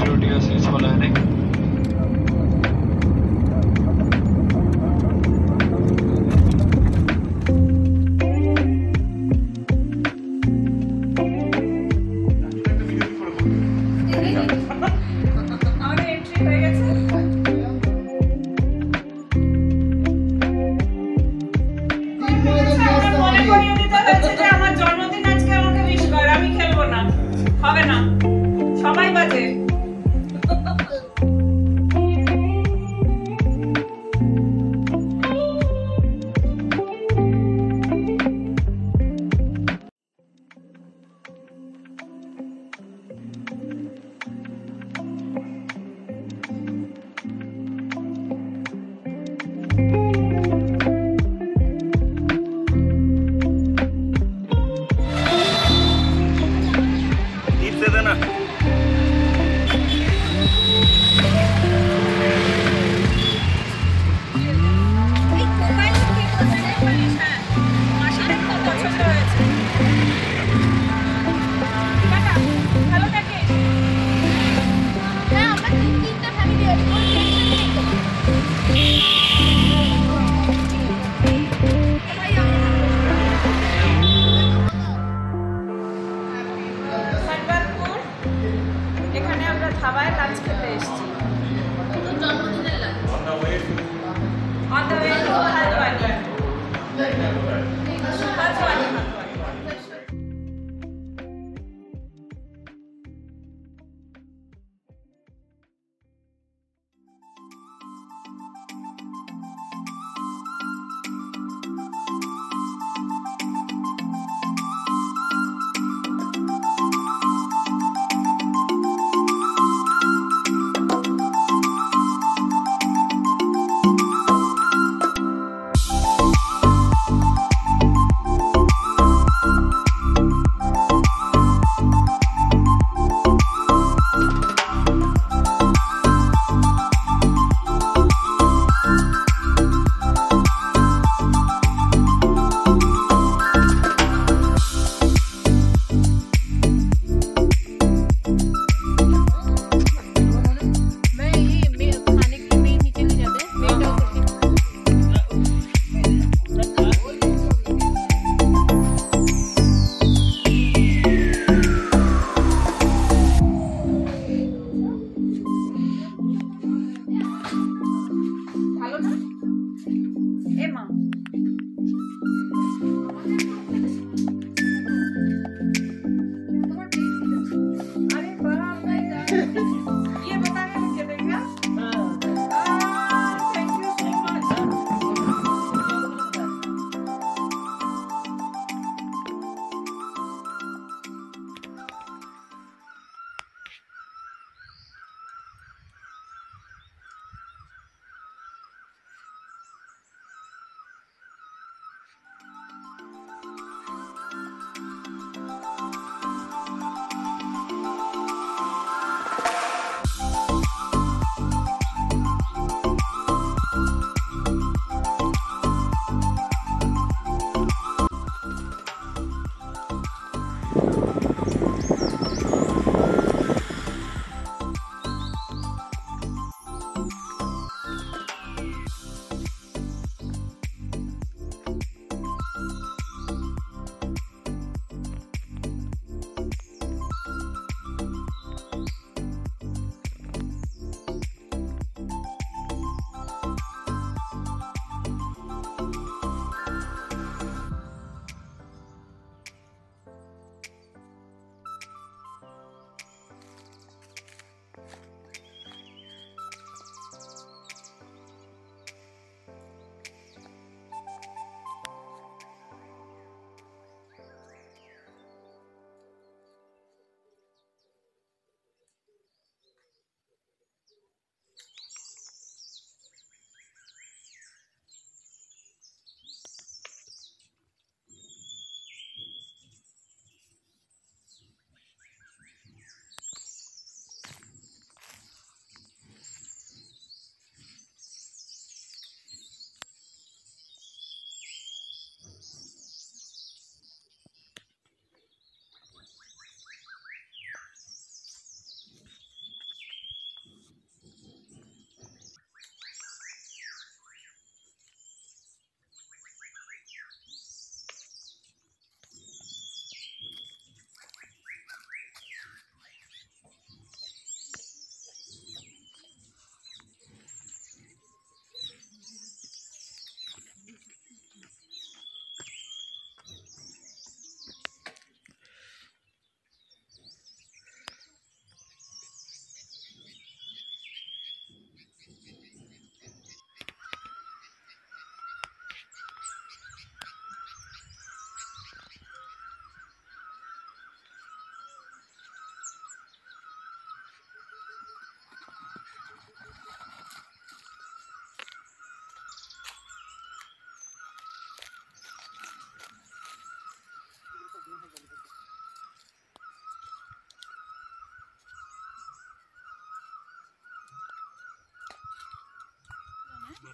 रोटी का सीज वाला है नहीं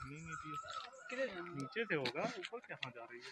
नीचे से होगा, ऊपर कहाँ जा रही है?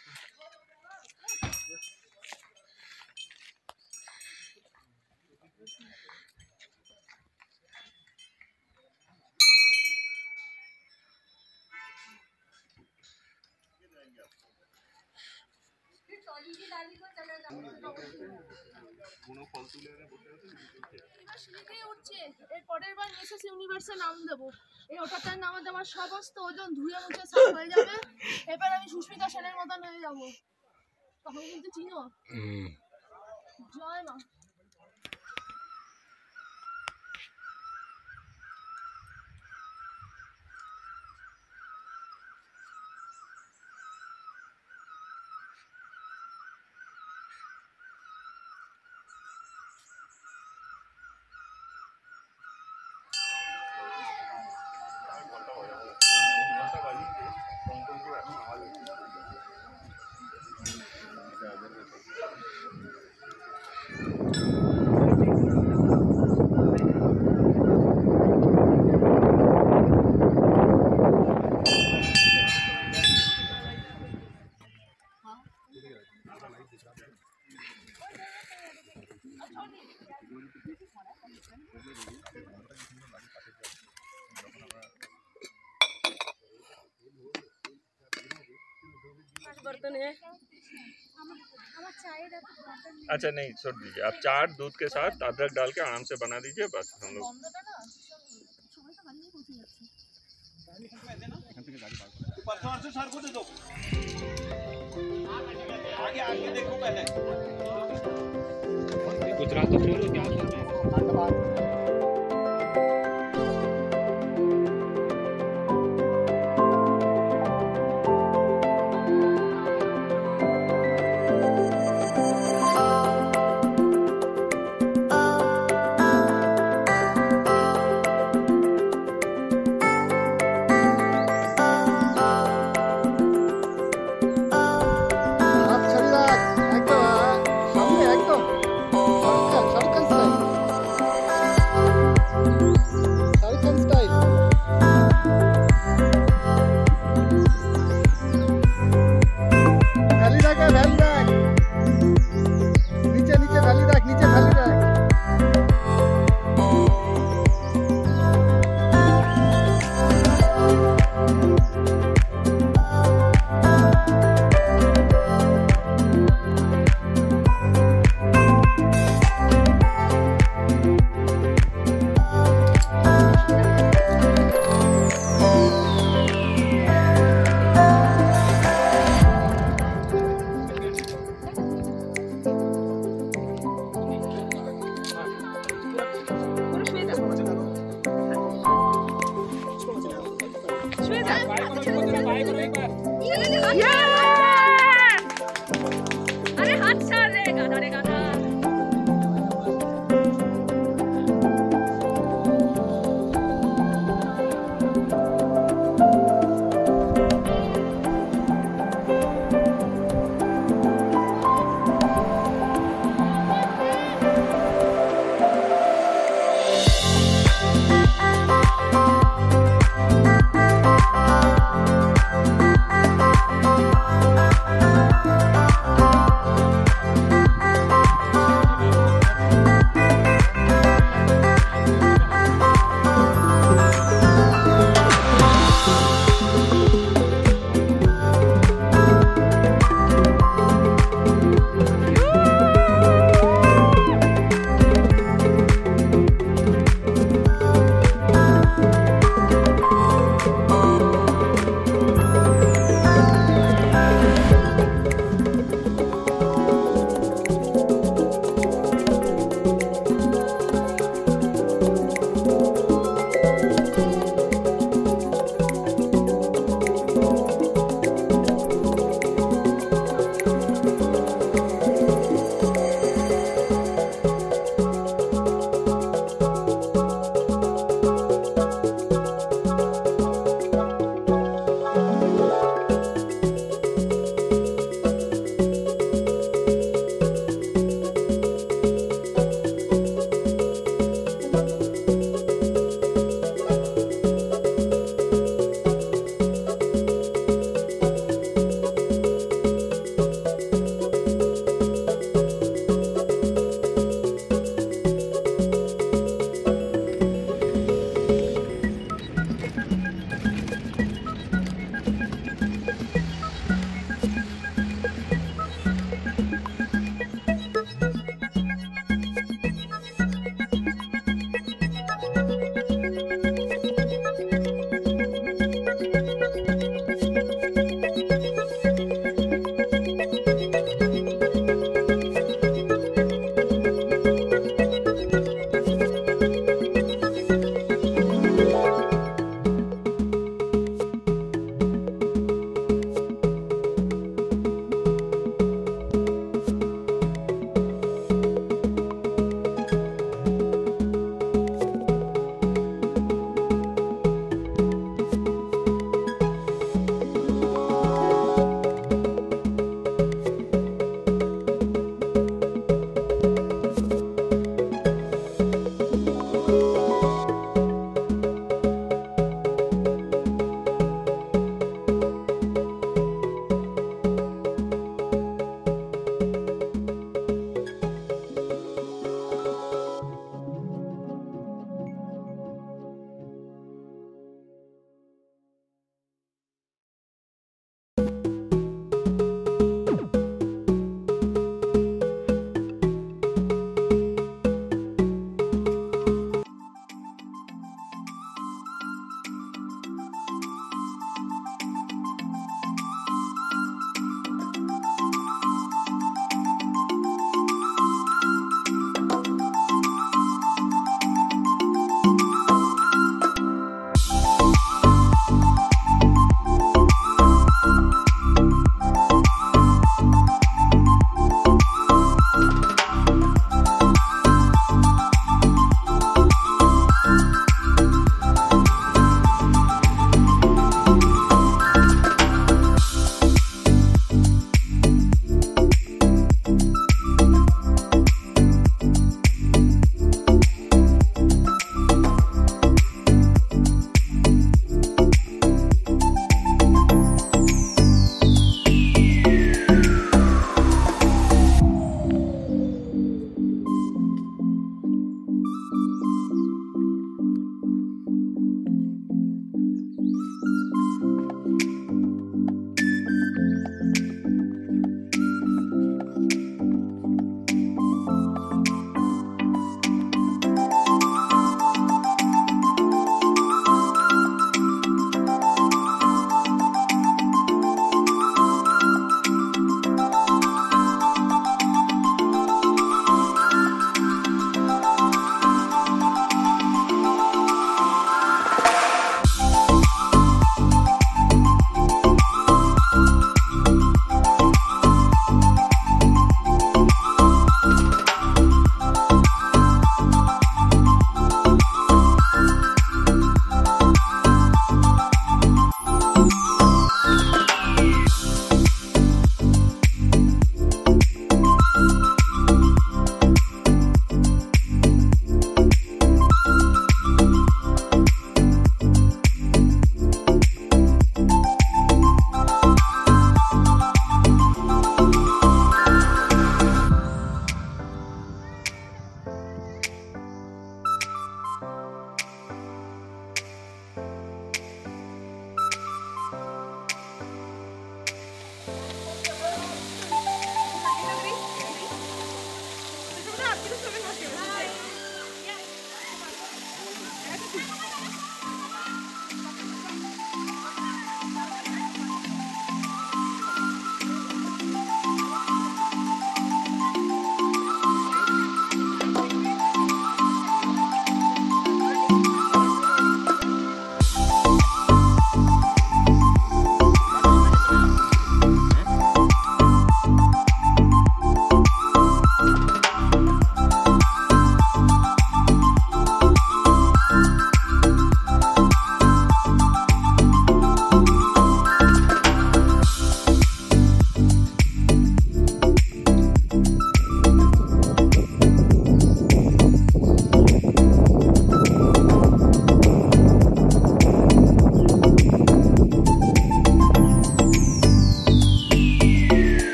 পরের বার মিসেস ইউনিভার্সে নাম দেবো, এই ওটাতে নামাতে আমার সমস্ত ওজন ধুয়ে মুছে সাফ হয়ে যাবে। এবার আমি সুস্মিতা সেনের মতন হয়ে যাবো, তখন কিন্তু চিনো। জয় মা। अच्छा नहीं छोड़ दीजिए, आप चाट दूध के साथ अदरक डाल के आराम से बना दीजिए, बस हम लोग। गुजरात तो छोड़ो, क्या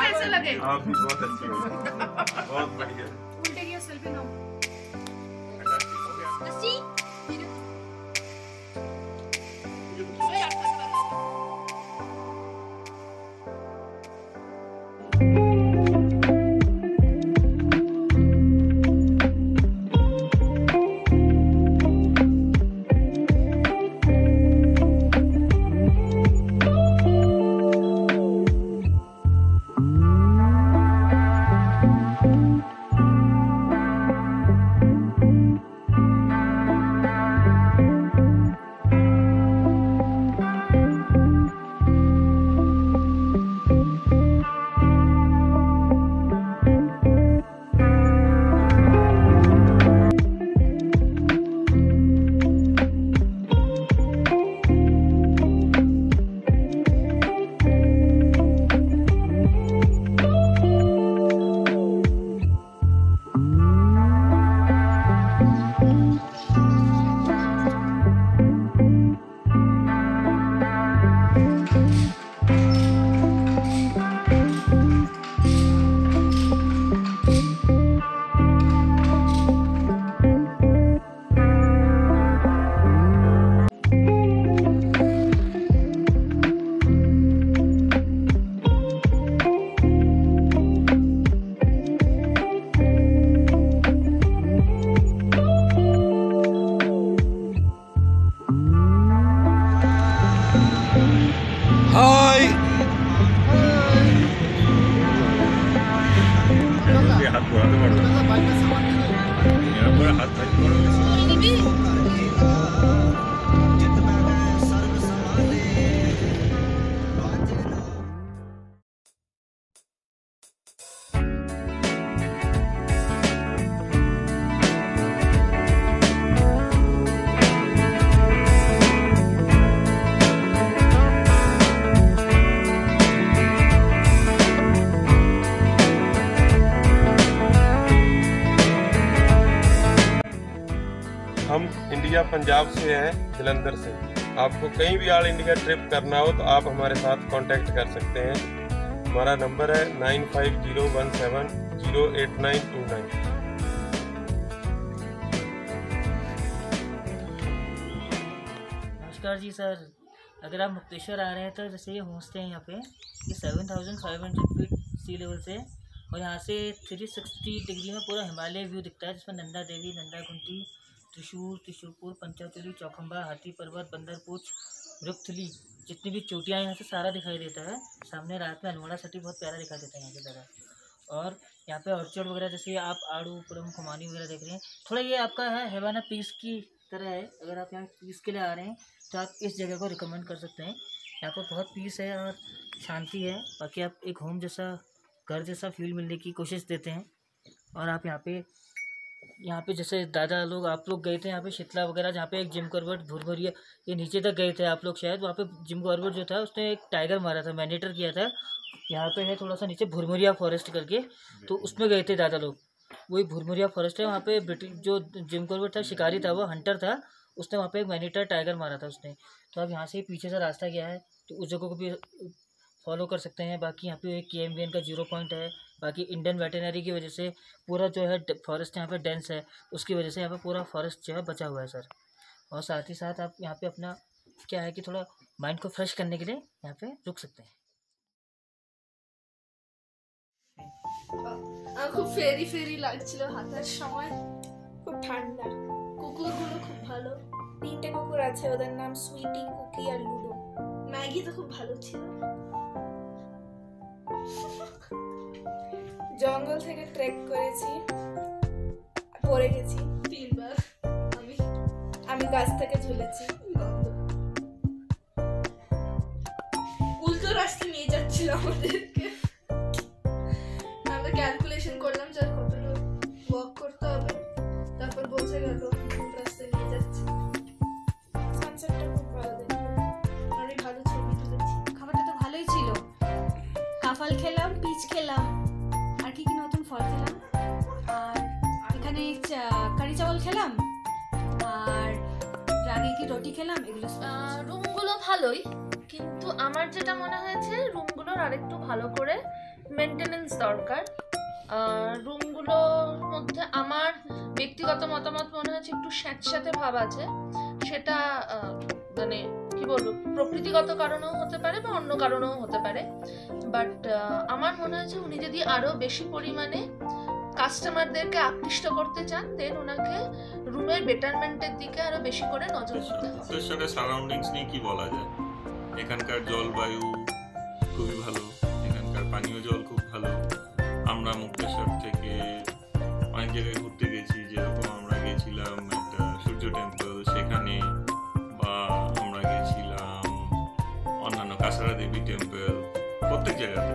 कैसे लगे? आप भी बहुत अच्छी हो, बहुत बढ़िया। उल्टे किया सेल्फी लो। हो गया। लस्सी ये हाथ घुराते पड़ो, यहाँ पर हाथ भाई पड़ो। हम इंडिया पंजाब से हैं, जलंधर से। आपको कहीं भी ऑल इंडिया ट्रिप करना हो तो आप हमारे साथ कांटेक्ट कर सकते हैं। हमारा नंबर है 9501708929। नमस्कार जी सर, अगर आप मुक्तेश्वर आ रहे हैं तो जैसे ये होमस्टे हैं यहाँ पे, ये 7500 फीट सी लेवल से, और यहाँ से 360 डिग्री में पूरा हिमालय व्यू दिखता है, जिसमें नंदा देवी, नंदा कुंटी, त्रिशूर, त्रिशूरपुर, पंचाचूली, चौखंबा, हाथी पर्वत, बंदरपूछ, रुक्थली, जितनी भी चोटियाँ यहाँ से सारा दिखाई देता है। सामने रात में अल्मोड़ा सिटी बहुत प्यारा दिखाई देता है यहाँ की जगह। और यहाँ पे ऑर्चर्ड वगैरह, जैसे आप आड़ू, पुरम, खुमानी वगैरह देख रहे हैं, थोड़ा ये आपका है हैवाना पीस की तरह है। अगर आप यहाँ पीस के लिए आ रहे हैं तो आप इस जगह को रिकमेंड कर सकते हैं। यहाँ पर बहुत पीस है और शांति है। बाकी आप एक होम जैसा, घर जैसा फील मिलने की कोशिश देते हैं। और आप यहाँ पे जैसे दादा लोग, आप लोग गए थे यहाँ पे शीतला वगैरह, जहाँ पे एक जिम कॉर्बेट भुरभुरिया, ये नीचे तक गए थे आप लोग शायद। वहाँ पे जिम कॉर्बेट जो था उसने एक टाइगर मारा था, मैनेटर किया था। यहाँ पे है थोड़ा सा नीचे भुरभुरिया फॉरेस्ट करके, तो उसमें गए थे दादा लोग। वही भुरभुरिया फॉरेस्ट है। वहाँ पे ब्रिटिश जो जिम कॉर्बेट था, शिकारी था, वो हंटर था, उसने वहाँ पे एक मैनेटर टाइगर मारा था उसने। तो अब यहाँ से पीछे से रास्ता गया है, तो उस जगह को भी फॉलो कर सकते हैं। बाकी यहाँ पे एक KMBN का 0 पॉइंट है। बाकी इंडियन वेटरनरी की वजह से पूरा जो है फॉरेस्ट यहाँ पे डेंस है, उसकी वजह से यहाँ पे पूरा फॉरेस्ट जो है बचा हुआ है सर। और साथ ही साथ आप यहाँ पे अपना क्या है कि थोड़ा माइंड को फ्रेश करने के लिए यहाँ पे रुक सकते हैं। খুব ফেরি ফেরি লাগছিল হাঁটার সময়, খুব ঠান্ডা। কুকুরগুলো খুব ভালো, 3টে কুকুর আছে, ওদের নাম সুইটি, কুকি আর লুডো। ম্যাগি তো খুব ভালো ছিল। জঙ্গল থেকে ট্রেক করেছি, পড়ে গেছি 3 বার। আমি গাছ থেকে ঝুলেছি, উল্টো রাস্তা নিয়ে যাচ্ছিল আমাদেরকে। ক্যালকুলেশন করলাম যে কতটা ওয়াক করতে হবে, তারপর বোঝা গেল কোন রাস্তায় নিয়ে যাচ্ছে। সানসেটটা খুব ভালো দেখলাম, অনেক ভালো ছবি তুলেছি। খাবারটা তো ভালোই ছিল। কাফাল খেলাম, পিচ খেলাম, আর কি কি নতুন ফল খেলাম, আর এখানে কারি চাওয়াল খেলাম, আর রাগে কি রুটি খেলাম। এগুলো রুমগুলো ভালোই, কিন্তু আমার যেটা মনে হয়েছে রুমগুলোর আরেকটু ভালো করে মেনটেনেন্স দরকার। রুমগুলোর মধ্যে আমার ব্যক্তিগত মতামত মনে হচ্ছে একটু স্যাঁতস্যাঁতে ভাব আছে। সেটা মানে কি বলবো, প্রকৃতিগত কারণেও হতে পারে বা অন্য কারণেও হতে পারে। বাট আমার মনে হচ্ছে উনি যদি আরো বেশি পরিমাণে কাস্টমারদেরকে আকৃষ্ট করতে চান, দেন ওনাকে রুমের বেটারমেন্টের দিকে আরো বেশি করে নজর দিতে হবে। মুক্তেশ্বরের সারাউন্ডিংস নিয়ে কি বলা যায়? এখানকার জলবায়ু খুবই ভালো, এখানকার পানীয় জল খুব ভালো। আমরা মুক্তেশ্বর থেকে অনেক জায়গায় ঘুরতে গেছি, যেরকম আমরা গেছিলাম একটা সূর্য টেম্পল সেখানে, বা আমরা গেছিলাম অন্যান্য কাসারা দেবী টেম্পল, প্রত্যেক জায়গাতে।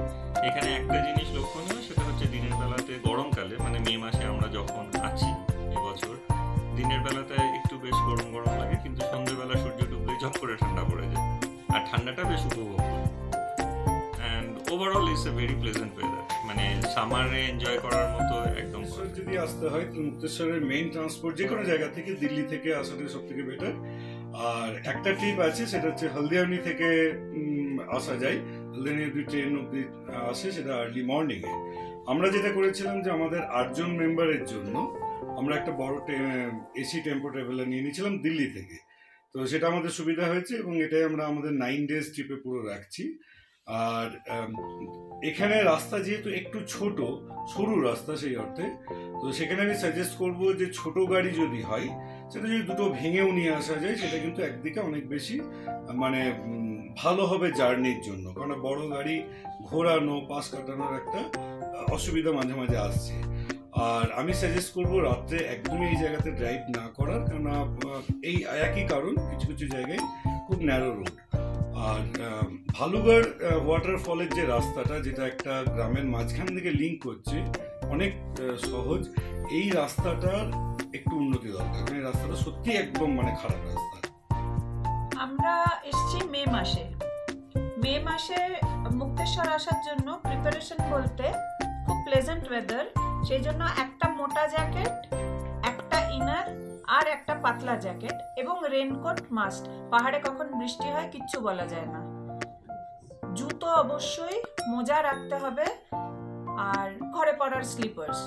এখানে একটা জিনিস লক্ষণীয়, সেটা হচ্ছে দিনের বেলাতে গরমকালে, মানে মে মাসে আমরা যখন আছি এবছর, দিনের বেলাতে একটু বেশ গরম গরম লাগে, কিন্তু সন্ধ্যেবেলা সূর্য ডুবলে ঝপ করে ঠান্ডা পড়ে যায়, আর ঠান্ডাটা বেশ উপভোগ। And overall it's a very pleasant weather, মানে সামারে এনজয় করার মতো একদম। যদি আসতে হয় তো মুক্তেশ্বরের মেইন ট্রান্সপোর্ট যে কোনো জায়গা থেকে, দিল্লি থেকে আসাটাই সব থেকে বেটার। আর একটা ট্রিপ আছে, সেটা হচ্ছে হলদিয়ানি থেকে আসা যায়, হলদিয়ানি অব্দি ট্রেন অব্দি আসে, সেটা আর্লি মর্নিং এ। আমরা যেটা করেছিলাম যে আমাদের 8 জন মেম্বারের জন্য আমরা একটা বড় এসি টেম্পো ট্রাভেলার নিয়ে নিয়েছিলাম দিল্লি থেকে। তো সেটা আমাদের সুবিধা হয়েছে, এবং এটাই আমরা আমাদের 9 ডেজ ট্রিপে পুরো রাখছি। আর এখানে রাস্তা যেহেতু একটু ছোট, সরু রাস্তা সেই অর্থে, তো সেখানে আমি সাজেস্ট করব যে ছোট গাড়ি যদি হয়, সেটা যদি দুটো ভেঙেও নিয়ে আসা যায়, সেটা কিন্তু একদিকে অনেক বেশি মানে ভালো হবে জার্নির জন্য। কারণ বড় গাড়ি ঘোরানো, পাশ কাটানোর একটা অসুবিধা মাঝে মাঝে আসছে। আর আমি সাজেস্ট করব রাত্রে একদমই এই জায়গাতে ড্রাইভ না করার, কারণ এই একই কারণ, কিছু কিছু জায়গায় খুব ন্যারো রোড। আর ভালুগড় ওয়াটারফলের যে রাস্তাটা, যেটা একটা গ্রামের মাঝখান থেকে লিঙ্ক করছে, অনেক সহজ। এই রাস্তাটার একটু উন্নতি দরকার, কারণ এই রাস্তাটা সত্যি একদম মানে খারাপ রাস্তা। আমরা এসেছি মে মাসে মুক্তেশ্বর আসার জন্য প্রিপারেশন বলতে খুব প্লেজেন্ট ওয়েদার, সেই জন্য একটা মোটা জ্যাকেট, একটা ইনার আর একটা পাতলা জ্যাকেট এবং রেনকোট মাস্ট। পাহাড়ে কখন বৃষ্টি হয় কিচ্ছু বলা যায় না। জুতো অবশ্যই, মোজা রাখতে হবে, আর ঘরে পরার স্লিপার্স।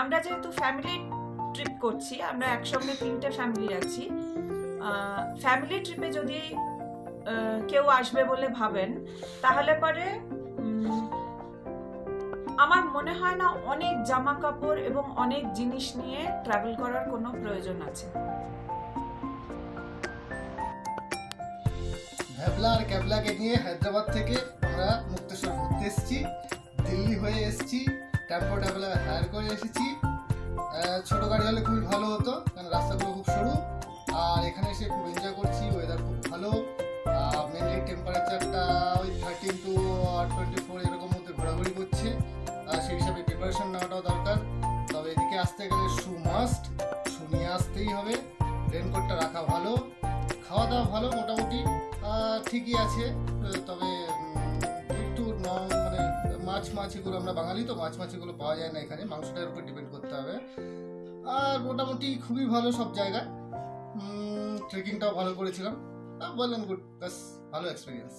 আমরা যেহেতু ফ্যামিলি ট্রিপ করছি, আমরা একসঙ্গে 3টে ফ্যামিলি আছি। ফ্যামিলি ট্রিপে যদি কেউ আসবে বলে ভাবেন, তাহলে পরে আমার মনে হয় না অনেক জামা কাপড় এবং অনেক জিনিস নিয়ে ট্রাভেল করার কোনো প্রয়োজন আছে। ভ্যাবলা আর ক্যাবলাকে নিয়ে হায়দ্রাবাদ থেকে আমরা মুক্তেশ্বর ঘুরতে এসেছি, দিল্লি হয়ে এসেছি, টেম্পো ট্রাভেলার হায়ার করে এসেছি। ছোটো গাড়ি হলে খুবই ভালো হতো, কারণ রাস্তাগুলো খুব সরু। আর এখানে এসে খুব এনজয় করছি, ওয়েদার খুব ভালো। মেনলি টেম্পারেচারটা ওই 13 to 24 এরকম মধ্যে ঘোরাঘুরি করছে, সেই হিসাবে প্রিপারেশন নেওয়াটাও দরকার। তবে এদিকে আসতে গেলে শু মাস্ট, শু নিয়ে আসতেই হবে। রেনকোটটা রাখা ভালো, খাওয়া দাওয়া ভালো, মোটামুটি ঠিকই আছে। তবে একটু মানে মাছ এগুলো, আমরা বাঙালি তো, মাছ এগুলো পাওয়া যায় না এখানে, মাংসটার উপর ডিপেন্ড করতে হবে। আর মোটামুটি খুবই ভালো সব জায়গায়। ট্রেকিংটাও ভালো করেছিলাম, ওয়েল অ্যান্ড গুড, ব্যাস ভালো এক্সপিরিয়েন্স।